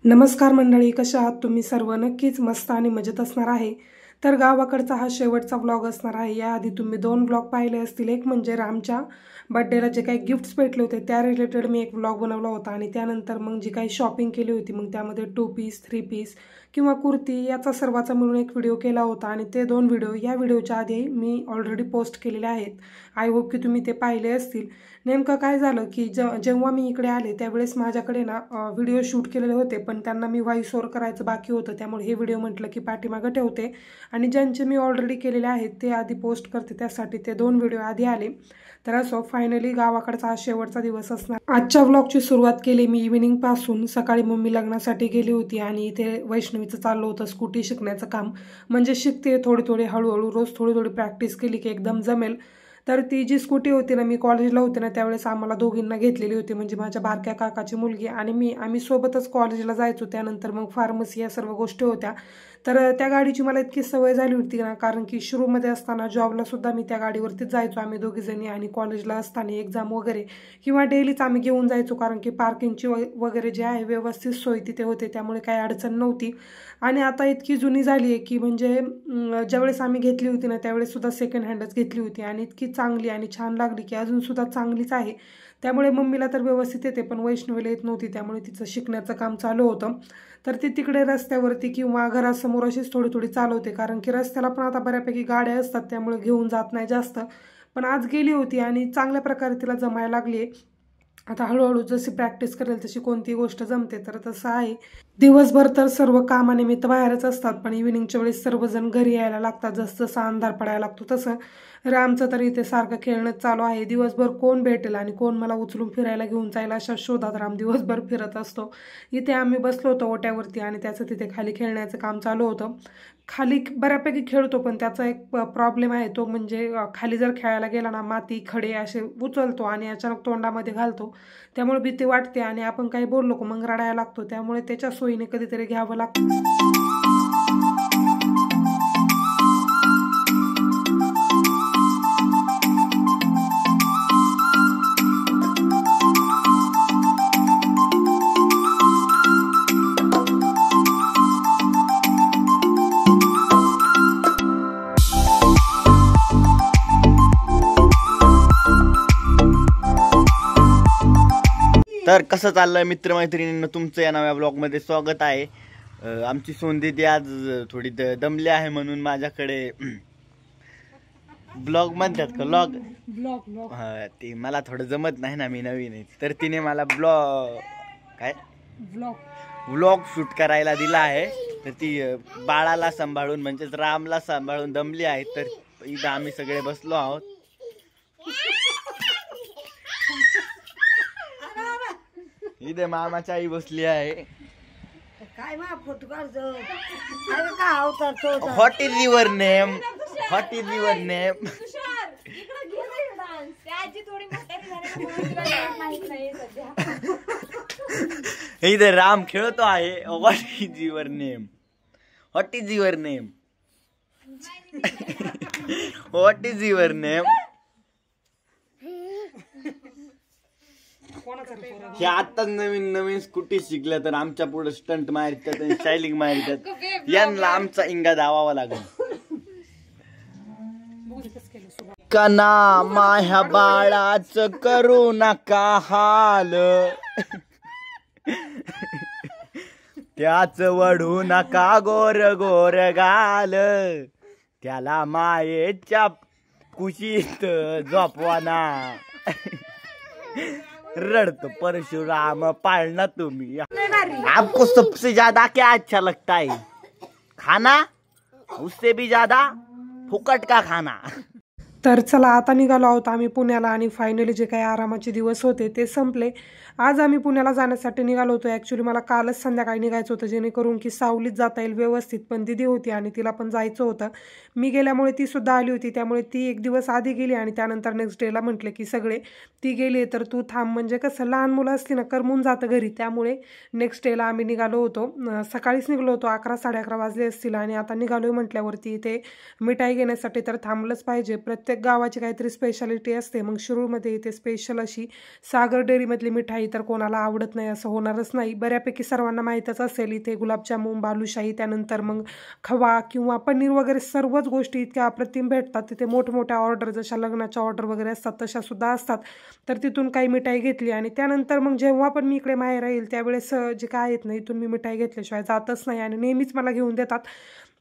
नमस्कार मंडळी, कशा आहात तुम्ही सर्व? नक्कीच मस्त आणि मजेत असणार आहे. तर गावाकडचा हा शेवटचा व्लॉग असणार आहे. याआधी तुम्ही 2 व्लॉग पाहिले असतील. एक म्हणजे रामच्या बर्थडेला जे काही गिफ्ट्स भेटले होते त्या रिलेटेड मी एक व्लॉग बनवला होता आणि त्यानंतर मग जी काही शॉपिंग केली होती मग त्यामध्ये 2 पीस 3 पीस किंवा कुर्ती याचा सर्वाचा मिळून एक व्हिडिओ केला होता आणि ते 2 व्हिडिओ या व्हिडिओच्या आधी मी ऑलरेडी पोस्ट केलेले आहेत. आय होप की तुम्ही ते पाहिले असतील. नेमकं काय झालं की जेव्हा मी इकडे आले त्यावेळेस माझ्याकडे ना व्हिडिओ शूट केलेले होते, पण त्यांना मी व्हॉइस ओव्हर करायचं बाकी होतं. त्यामुळे हे व्हिडिओ म्हटलं की पाठीमागं ठेवते आणि ज्यांचे मी ऑलरेडी केलेले आहेत ते आधी पोस्ट करते, त्यासाठी ते 2 व्हिडिओ आधी आले. तर असो, फायनली गावाकडचा हा शेवटचा दिवस असणार. आजच्या व्लॉगची सुरुवात केली मी इव्हिनिंग पासून. सकाळी मम्मी लग्नासाठी गेली होती आणि इथे वैष्णवीचं चाललं होतं स्कूटी शिकण्याचं काम. म्हणजे शिकते थोडी थोडी हळूहळू, रोज थोडी थोडी प्रॅक्टिस केली की एकदम जमेल. तर ती जी स्कूटी होती ना, मी कॉलेजला होते ना त्यावेळेस आम्हाला दोघींना घेतलेली होती, म्हणजे माझ्या बारक्या काकाची मुलगी आणि मी. आम्ही सोबतच कॉलेजला जायचो. त्यानंतर मग फार्मसी या सर्व गोष्टी होत्या. तर त्या गाडीची मला इतकी सवय झाली होती ना, कारण की शुरूमध्ये असताना जॉबला सुद्धा मी त्या गाडीवरतीच जायचो आम्ही दोघीजणी, आणि कॉलेजला असताना एक्झाम वगैरे किंवा डेलीच आम्ही घेऊन जायचो, कारण की पार्किंगची वगैरे जे आहे व्यवस्थित सोय तिथे होते, त्यामुळे काही अडचण नव्हती. आणि आता इतकी जुनी झाली आहे की म्हणजे ज्यावेळेस आम्ही घेतली होती ना त्यावेळेस सुद्धा सेकंड हँडच घेतली होती आणि इतकी चांगली आणि छान लागली की अजूनसुद्धा चांगलीच आहे. त्यामुळे मम्मीला तर व्यवस्थित येते, पण वैष्णवीला येत नव्हती, त्यामुळे तिचं शिकण्याचं काम चालू होतं. तर ती तिकडे रस्त्यावरती किंवा घरासमोर अशीच थोडी थोडी चालवते, कारण की रस्त्याला पण आता बऱ्यापैकी गाड्या असतात त्यामुळे घेऊन जात नाही जास्त. पण आज गेली होती आणि चांगल्या प्रकारे तिला जमायला लागली आहे. आता हळूहळू जशी प्रॅक्टिस करेल तशी कोणती गोष्ट जमते. तर तसं आहे. दिवसभर तर सर्व कामानिमित्त बाहेरच असतात, पण इव्हिनिंगच्या वेळेस सर्वजण घरी यायला लागतात. जसं जसं अंधार पडायला लागतो तसं रामचं तर इथे सारखं खेळणंच चालू आहे. दिवसभर कोण भेटेल आणि कोण मला उचलून फिरायला घेऊन जायला अशा शोधात राम दिवसभर फिरत असतो. इथे आम्ही बसलो होतो ओट्यावरती आणि त्याचं तिथे खाली खेळण्याचं काम चालू होतं. खाली बऱ्यापैकी खेळतो, पण त्याचा एक प्रॉब्लेम आहे, तो म्हणजे खाली जर खेळायला गेला ना माती खडे असे उचलतो आणि अचानक तोंडामध्ये घालतो. त्यामुळे भीती वाटते आणि आपण काही बोललो का मग रडायला लागतो. त्यामुळे त्याच्या सोयीने कधीतरी घ्यावं लागतं. तर कसं चाललंय मित्रमैत्रिणींना, तुमचं या नव्या ब्लॉगमध्ये स्वागत आहे. आमची सोनदीदी आज थोडी दमली आहे म्हणून माझ्याकडे ब्लॉग म्हणतात का ब्लॉग हा, ते मला थोडं जमत नाही ना, मी नवीन आहे. तर तिने मला व्लॉग शूट करायला दिला आहे. तर ती बाळाला सांभाळून म्हणजेच रामला सांभाळून दमली आहे. तर इथं आम्ही सगळे बसलो आहोत. इथे मामाची आई बसली आहे. काय फोटो काढतो? What is your name? What is your name? इथे राम खेळतो आहे. What is your name? What is your name? What is your name? हे आता नवीन स्कूटी शिकल्या तर आमच्या पुढे स्टंट मारतात आणि स्टायलिंग मारतात. यांना आमचा इंगा दावावा लागेल. कना माझ्या बाळाचं करू नका हाल, त्याच वडू नका गोर गोर गाल, त्याला मायेच्या कुशीत झोपवाना. रड़तो परशुराम पालना तुम्ही. आपको सबसे ज्यादा क्या अच्छा लगता है? खाना? उससे भी ज्यादा फुकट का खाना. तर चला, आता निघालो आहोत आम्ही पुण्याला आणि फायनली जे काही आरामाचे दिवस होते ते संपले. आज आम्ही पुण्याला जाण्यासाठी निघालो होतो. ॲक्च्युली मला कालच संध्याकाळी निघायचं होतं, जेणेकरून की सावलीत जाता येईल व्यवस्थित. पण दिदी होती आणि तिला पण जायचं होतं. मी गेल्यामुळे ती सुद्धा आली होती, त्यामुळे ती एक दिवस आधी गेली आणि त्यानंतर नेक्स्ट डेला म्हटलं की सगळे ती गेली तर तू थांब. म्हणजे कसं लहान मुलं असली ना करमून जातं घरी, त्यामुळे नेक्स्ट डेला आम्ही निघालो होतो. सकाळीच निघलो होतो, 11 साडे 11 वाजले असतील आणि आता निघालोय म्हटल्यावरती इथे मिठाई घेण्यासाठी तर थांबलंच पाहिजे. प्रत्येक गावाची काहीतरी स्पेशालिटी असते. मग शिरूरमध्ये इथे स्पेशल अशी सागर डेअरीमधली मिठाई बालुशाही तर कोणाला आवडत नाही असं होणारच नाही. बऱ्यापैकी सर्वांना माहीतच असेल इथे गुलाबजामुन, बालुशाही, त्यानंतर मग खवा किंवा पनीर वगैरे सर्वच गोष्टी इतक्या अप्रतिम भेटतात. तिथे मोठमोठ्या ऑर्डर जशा लग्नाच्या ऑर्डर वगैरे असतात तशा सुद्धा असतात. तर तिथून काही मिठाई घेतली आणि त्यानंतर मग जेव्हा पण मी इकडे माहेर येईल त्यावेळेस जे काय आहेत ना इथून मी मिठाई घेतल्याशिवाय जातच नाही आणि नेहमीच मला घेऊन देतात.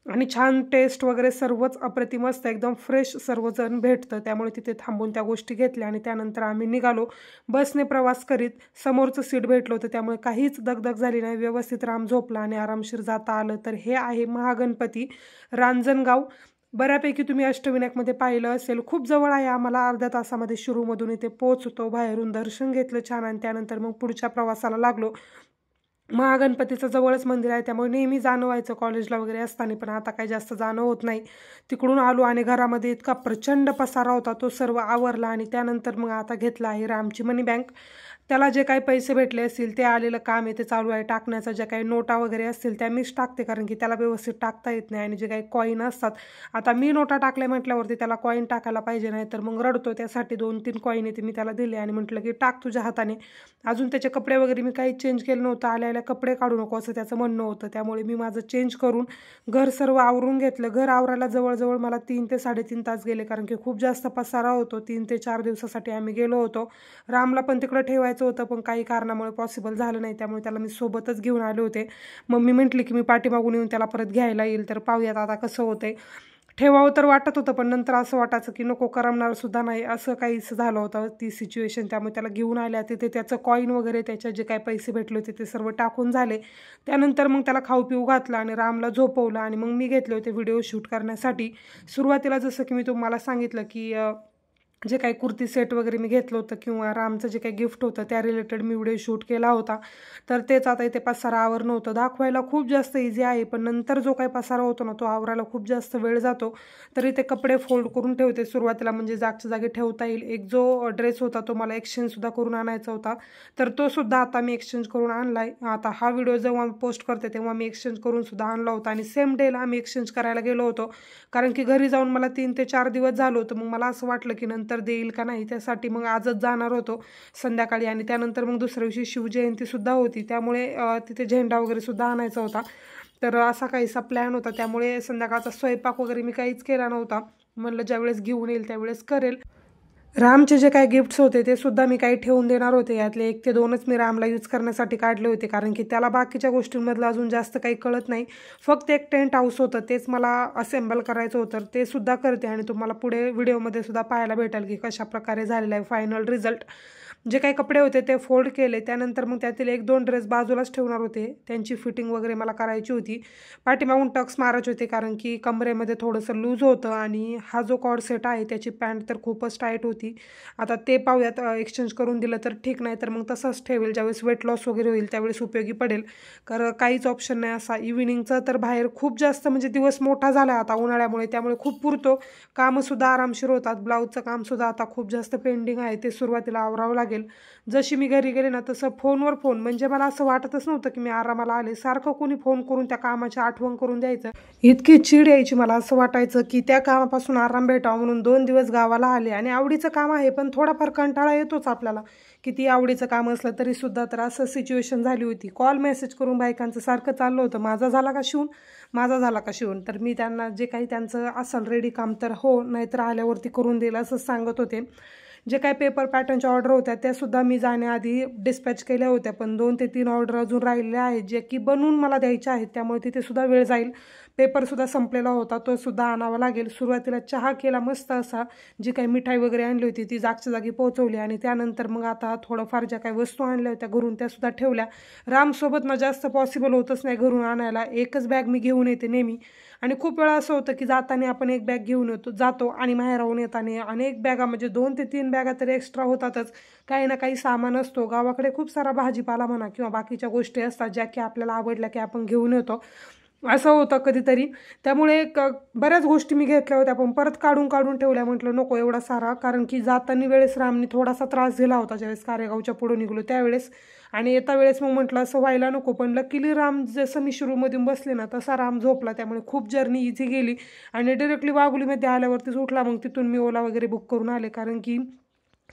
आणि छान टेस्ट वगैरे सर्वच अप्रतिम असतं, एकदम फ्रेश सर्वजण भेटतं. त्यामुळे तिथे थांबून त्या गोष्टी घेतल्या आणि त्यानंतर आम्ही निघालो. बसने प्रवास करीत समोरचं सीट भेटलं होतं त्यामुळे काहीच दगदग झाली नाही. व्यवस्थित राम झोपला आणि आरामशीर जाता आलं. तर हे आहे महागणपती रांजणगाव. बऱ्यापैकी तुम्ही अष्टविनायकमध्ये पाहिलं असेल. खूप जवळ आहे आम्हाला, अर्ध्या तासामध्ये शिरूमधून इथे पोहोचतो. बाहेरून दर्शन घेतलं छान आणि त्यानंतर मग पुढच्या प्रवासाला लागलो. महागणपतीचं जवळच मंदिर आहे त्यामुळे नेहमी जाणं व्हायचं कॉलेजला वगैरे असताना, पण आता काही जास्त जाणं होत नाही. तिकडून आलो आणि घरामध्ये इतका प्रचंड पसारा होता तो सर्व आवरला आणि त्यानंतर मग आता घेतला आहे रामची मनी बँक. त्याला जे काही पैसे भेटले असतील ते आलेलं काम आहे ते चालू आहे टाकण्याचं. ज्या काही नोटा वगैरे असतील त्या मीच टाकते कारण की त्याला व्यवस्थित टाकता येत नाही. आणि जे काही कॉईन असतात, आता मी नोटा टाकल्या म्हटल्यावरती त्याला कॉईन टाकायला पाहिजे, नाही तर मग रडतो. त्यासाठी 2-3 कॉईन येते मी त्याला दिले आणि म्हटलं की टाक तुझ्या हाताने. अजून त्याचे कपडे वगैरे मी काही चेंज केलं नव्हतं. आल्या कपडे काढू नको असं त्याचं म्हणणं होतं. त्यामुळे मी माझं चेंज करून घर सर्व आवरून घेतलं. घर आवरायला जवळजवळ मला 3 ते 3.5 तास गेले कारण की खूप जास्त पसारा होतो. 3 ते 4 दिवसासाठी आम्ही गेलो होतो. रामला पण तिकडं ठेवायचं होतं पण काही कारणामुळे पॉसिबल झालं नाही, त्यामुळे त्याला मी सोबतच घेऊन आले होते. मम्मी म्हटली की मी पाठीमागून येऊन त्याला परत घ्यायला येईल. तर पाहूयात आता कसं होतंय. ठेवावं तर वाटत होतं पण नंतर असं वाटायचं की नको, करमणार सुद्धा नाही, असं काहीच झालं होतं ती सिच्युएशन. त्यामुळे त्याला घेऊन आल्या. तिथे त्याचं कॉईन वगैरे त्याचे जे काही पैसे भेटले होते ते सर्व टाकून झाले. त्यानंतर मग त्याला खाऊ पिऊ घातलं आणि रामला झोपवलं आणि मग मी घेतले होते व्हिडिओ शूट करण्यासाठी. सुरुवातीला जसं की मी तुम्हाला सांगितलं की जे काही कुर्ती सेट वगैरे मी घेतलं होतं किंवा रामचं जे काही गिफ्ट होतं त्या रिलेटेड मी व्हिडिओ शूट केला होता. तर तेच आता इथे पसारा आवरणं होतं. दाखवायला खूप जास्त इझी आहे पण नंतर जो काही पसारा होतो ना तो आवरायला खूप जास्त वेळ जातो. तर इथे कपडे फोल्ड करून ठेवते सुरुवातीला, म्हणजे जागच्या जागी ठेवता येईल. एक जो ड्रेस होता तो मला एक्सचेंजसुद्धा करून आणायचा होता, तर तो सुद्धा आता मी एक्सचेंज करून आणला आहे. आता हा व्हिडिओ जेव्हा पोस्ट करते तेव्हा मी एक्सचेंज करून सुद्धा आणला होता आणि सेम डेला आम्ही एक्सचेंज करायला गेलो होतो कारण की घरी जाऊन मला 3 ते 4 दिवस झालं होतं. मग मला असं वाटलं की नंतर देईल का नाही, त्यासाठी मग आजच जाणार होतो संध्याकाळी. आणि त्यानंतर मग दुसऱ्या दिवशी शिवजयंतीसुद्धा होती त्यामुळे तिथे झेंडा वगैरे सुद्धा आणायचा होता. तर असा काहीसा प्लॅन होता त्यामुळे संध्याकाळचा स्वयंपाक वगैरे मी काहीच केला नव्हता. म्हणलं ज्यावेळेस घेऊन येईल त्यावेळेस करेल. रामचे जे काही गिफ्ट्स होते ते सुद्धा मी काही ठेवून देणार होते. यातले 1 ते 2च मी रामला यूज करण्यासाठी काढले होते कारण की त्याला बाकीच्या गोष्टींमधलं अजून जास्त काही कळत नाही. फक्त एक टेंट हाऊस होतं तेच मला असेंबल करायचं होतं, ते सुद्धा करते आणि तुम्हाला पुढे व्हिडिओमध्ये सुद्धा पाहायला भेटेल की कशा प्रकारे झालेला आहे फायनल रिझल्ट. जे काही कपडे होते ते फोल्ड केले. त्यानंतर मग त्यातील 1-2 ड्रेस बाजूलाच ठेवणार होते, त्यांची फिटिंग वगैरे मला करायची होती. पाठीमागून टक्स मारायचे होते कारण की कमरेमध्ये थोडंसं लूज होतं आणि हा जो कॉर्ड सेट आहे त्याची पॅन्ट तर खूपच टाईट होती. आता ते पाहूयात, एक्सचेंज करून दिलं तर ठीक, नाही तर मग तसंच ठेवेल. ज्यावेळेस वेट लॉस वगैरे होईल त्यावेळेस उपयोगी पडेल. कारण काहीच ऑप्शन नाही असा. इव्हिनिंगचं तर बाहेर खूप जास्त म्हणजे दिवस मोठा झाला आता उन्हाळ्यामुळे, त्यामुळे खूप पुरतो. कामंसुद्धा आरामशीर होतात. ब्लाऊजचं कामसुद्धा आता खूप जास्त पेंडिंग आहे, ते सुरुवातीला आवरावं लागेल. जशी मी घरी गेले ना तसं फोनवर फोन, म्हणजे मला असं वाटतच नव्हतं की मी आरामाला आले. सारखं कोणी फोन करून त्या कामाची आठवण करून द्यायचं. इतकी चीड यायची मला. असं वाटायचं की त्या कामापासून आराम भेटावा म्हणून 2 दिवस गावाला आले. आणि आवडीचं काम आहे पण थोडाफार कंटाळा येतोच आपल्याला, किती आवडीचं काम असलं तरी सुद्धा. तर असं सिच्युएशन झाली होती. कॉल मेसेज करून बायकांचं सारखं चाललं होतं, माझा झाला का शिवून, माझा झाला का शिवून. तर मी त्यांना जे काही त्यांचं असेल रेडी काम तर हो, नाहीतर आल्यावरती करून देईल असंच सांगत होते. जे काही पेपर पॅटर्नच्या ऑर्डर होत्या त्यासुद्धा मी जाण्याआधी डिस्पॅच केल्या होत्या, पण 2 ते 3 ऑर्डर अजून राहिलेल्या आहेत जे की बनवून मला द्यायच्या आहेत, त्यामुळे तिथेसुद्धा वेळ जाईल. पेपरसुद्धा संपलेला होता, तो सुद्धा आणावा लागेल. सुरुवातीला चहा केला मस्त असा, जी काही मिठाई वगैरे आणली होती ती जागच्या जागी पोहोचवली आणि त्यानंतर मग आता थोडंफार ज्या काही वस्तू आणल्या होत्या घरून त्यासुद्धा ठेवल्या. रामसोबत ना जास्त पॉसिबल होतच नाही घरून आणायला, एकच बॅग मी घेऊन येते नेहमी. आणि खूप वेळा असं होतं की जाताना आपण एक बॅग घेऊन जातो आणि माहेराहून येताना अनेक बॅगा, म्हणजे 2 ते 3 बॅगा तरी एक्स्ट्रा होतातच. काही ना काही सामान असतो. गावाकडे खूप सारा भाजीपाला म्हणा किंवा बाकीच्या गोष्टी असतात ज्या की आपल्याला आवडल्या की आपण घेऊन येतो, असं होतं कधीतरी. त्यामुळे बऱ्याच गोष्टी मी घेतल्या होत्या पण परत काढून ठेवल्या. म्हटलं नको एवढा सारा, कारण की जाताना वेळेस रामनी थोडासा त्रास दिला होता ज्यावेळेस कारेगावच्या पुढे निघलो त्यावेळेस, आणि येता वेळेस मग म्हटलं असं व्हायला नको. पण लकीली राम जसं मी शिरूमधून बसले ना तसा राम झोपला, त्यामुळे खूप जर्नी इझी गेली. आणि डिरेक्टली वाघोलीमध्ये आल्यावरतीच उठला. मग तिथून मी ओला वगैरे बुक करून आले कारण की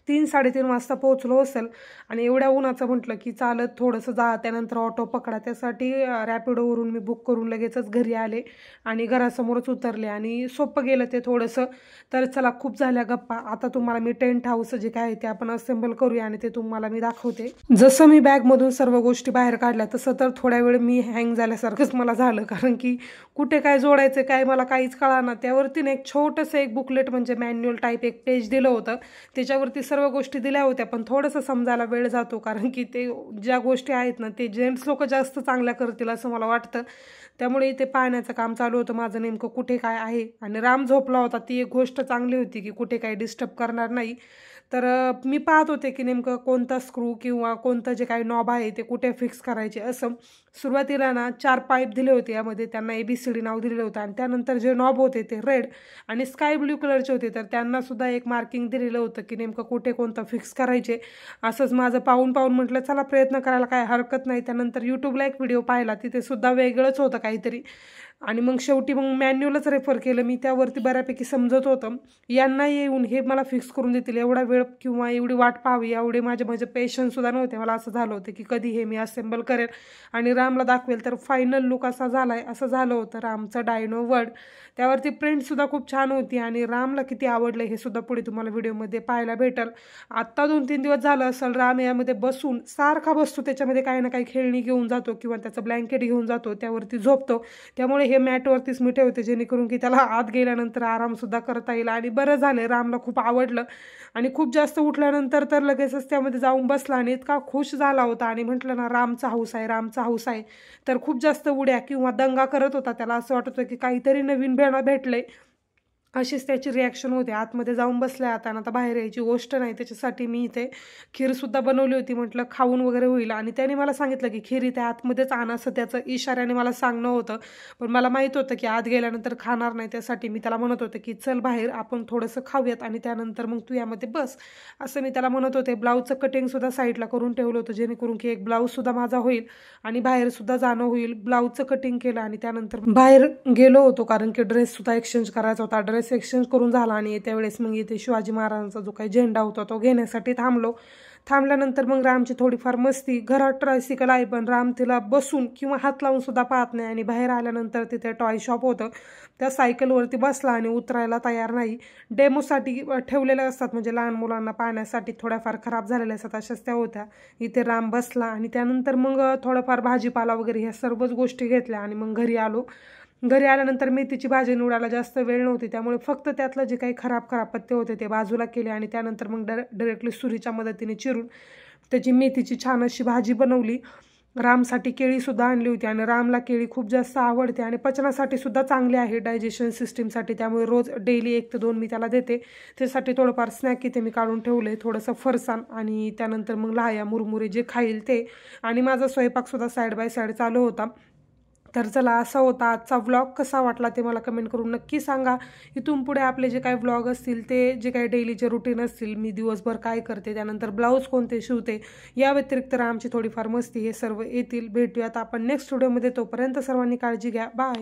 3-3:30 वाजता पोहोचलो असेल आणि एवढ्या उन्हाचं म्हटलं की चालत थोडंसं जा, त्यानंतर ऑटो पकडा. त्यासाठी रॅपिडोवरून मी बुक करून लगेचच घरी आले आणि घरासमोरच उतरले आणि सोपं गेलं ते थोडंसं. तर चला, खूप झाल्या गप्पा. आता तुम्हाला मी टेंट हाऊस जे काय आहे ते आपण असेंबल करूया आणि ते तुम्हाला मी दाखवते. जसं मी बॅगमधून सर्व गोष्टी बाहेर काढल्या तसं तर थोड्या वेळ मी हँग झाल्यासारखंच मला झालं, कारण की कुठे काय जोडायचं काय मला काहीच कळाना. त्यावरती एक छोटंसं एक बुकलेट म्हणजे मॅन्युअल टाईप एक पेज दिलं होतं, त्याच्यावरती सर्व गोष्टी दिल्या होत्या, पण थोडंसं समजायला वेळ जातो, कारण की ते ज्या गोष्टी आहेत ना ते जेंट्स लोक जास्त चांगल्या करतील असं मला वाटतं. त्यामुळे इथे पाहण्याचं काम चालू होतं माझं, नेमकं कुठे काय आहे. आणि राम झोपला होता, ती एक गोष्ट चांगली होती की कुठे काही डिस्टर्ब करणार नाही. तर मी पाहत होते की नेमकं कोणता स्क्रू किंवा कोणतं जे काही नॉब आहे ते कुठे फिक्स करायचे. असं सुरुवातीला ना 4 पाईप दिले होते, यामध्ये त्यांना ABCD नाव दिलेलं होतं. आणि त्यानंतर जे नॉब होते ते रेड आणि स्काय ब्ल्यू कलरचे होते, तर त्यांना सुद्धा एक मार्किंग दिलेलं होतं की नेमकं कुठे कोणतं फिक्स करायचे. असंच माझं पाहून म्हटलं चला प्रयत्न करायला काय हरकत नाही. त्यानंतर यूट्यूबला एक व्हिडिओ पाहिला, तिथे सुद्धा वेगळंच होतं काहीतरी, आणि मग शेवटी मॅन्युअलच रेफर केलं मी. त्यावरती बऱ्यापैकी समजत होतं. यांना येऊन हे मला फिक्स करून देतील एवढा वेळ किंवा एवढी वाट पाहावी एवढे माझे पेशन्ससुद्धा नव्हते. मला असं झालं होतं की कधी हे मी असेंबल करेल आणि रामला दाखवेल. तर फायनल लुक असा झालाय, असं झालं होतं रामचं डायनो वर्ड. त्यावरती प्रिंटसुद्धा खूप छान होती आणि रामला किती आवडलं हे सुद्धा पुढे तुम्हाला व्हिडिओमध्ये पाहायला भेटेल. आत्ता 2-3 दिवस झालं असेल राम यामध्ये बसून सारखा बसतो, त्याच्यामध्ये काही ना काही खेळणी घेऊन जातो किंवा त्याचं ब्लँकेट घेऊन जातो, त्यावरती झोपतो. त्यामुळे हे मॅटवरतीच मी ठेवते जेणेकरून की त्याला आत गेल्यानंतर आरामसुद्धा करता येईल. आणि बरं झालं, रामला खूप आवडलं आणि खूप जास्त उठल्यानंतर तर लगेचच त्यामध्ये जाऊन बसला आणि इतका खुश झाला होता. आणि म्हटलं ना रामचा हाऊस आहे, रामचा हाऊस आहे, तर खूप जास्त उड्या किंवा दंगा करत होता. त्याला असं वाटत होतं की काहीतरी नवीन भेटलंय, अशीच त्याची रिॲक्शन होते. आतमध्ये जाऊन बसल्या आता बाहेर यायची गोष्ट नाही. त्याच्यासाठी मी इथे खीरसुद्धा बनवली होती, म्हटलं खाऊन वगैरे होईल. आणि त्याने मला सांगितलं की खीर इथे आतमध्येच आण, असं त्याचं इशाऱ्याने मला सांगणं होतं. पण मला माहीत होतं की आत गेल्यानंतर खाणार नाही, त्यासाठी मी त्याला म्हणत होते की चल बाहेर आपण थोडंसं खाऊयात आणि त्यानंतर मग तू यामध्ये बस, असं मी त्याला म्हणत होते. ब्लाऊजचं कटिंगसुद्धा साईडला करून ठेवलं होतं जेणेकरून की एक ब्लाऊजसुद्धा माझा होईल आणि बाहेरसुद्धा जाणं होईल. ब्लाऊजचं कटिंग केलं आणि त्यानंतर बाहेर गेलो होतो, कारण की ड्रेससुद्धा एक्सचेंज करायचा होता. ड्रेस एक्सचेंज करून झाला आणि त्यावेळेस मग इथे शिवाजी महाराजांचा जो काही झेंडा होता तो घेण्यासाठी थांबल्यानंतर मग रामची थोडीफार मस्ती. घरात ट्रायसिकल आहे पण राम तिला बसून किंवा हात लावून सुद्धा पाहत नाही. आणि बाहेर आल्यानंतर तिथे टॉय शॉप होतं, त्या सायकलवरती बसला आणि उतरायला तयार नाही. डेमोसाठी ठेवलेल्या असतात, म्हणजे लहान मुलांना पाहण्यासाठी, थोड्याफार खराब झालेल्या असतात, अशाच त्या होत्या. इथे राम बसला आणि त्यानंतर मग थोडंफार भाजीपाला वगैरे ह्या सर्वच गोष्टी घेतल्या आणि मग घरी आलो. घरी आल्यानंतर मेथीची भाजी निवडायला जास्त वेळ नव्हती, त्यामुळे फक्त त्यातलं जे काही खराब पत्ते होते ते बाजूला केले आणि त्यानंतर मग डायरेक्टली सुरीच्या मदतीने चिरून त्याची मेथीची छान अशी भाजी बनवली. रामसाठी केळीसुद्धा आणली होती आणि रामला केळी खूप जास्त आवडते आणि पचनासाठी सुद्धा चांगली आहे, डायजेशन सिस्टीमसाठी. त्यामुळे रोज डेली 1 ते 2 मी त्याला देते. त्यासाठी थोडंफार स्नॅक इथे मी काढून ठेवले, थोडंसं फरसाण आणि त्यानंतर मग लाह्या मुरमुरे जे खाईल ते. आणि माझा स्वयंपाकसुद्धा साईड बाय साईड चालू होता. तर चला, असा होता आजचा व्लॉग. कसा वाटला ते मला कमेंट करून नक्की सांगा. इथून पुढे आपले जे काही व्लॉग असतील, ते जे काही डेलीचे रुटीन असतील, मी दिवसभर काय करते, त्यानंतर ब्लाऊज कोणते शिवते, या व्यतिरिक्त आमची थोडीफार मस्ती, हे सर्व येतील. भेटूयात आपण नेक्स्ट व्हिडिओमध्ये. तोपर्यंत सर्वांनी काळजी घ्या. बाय.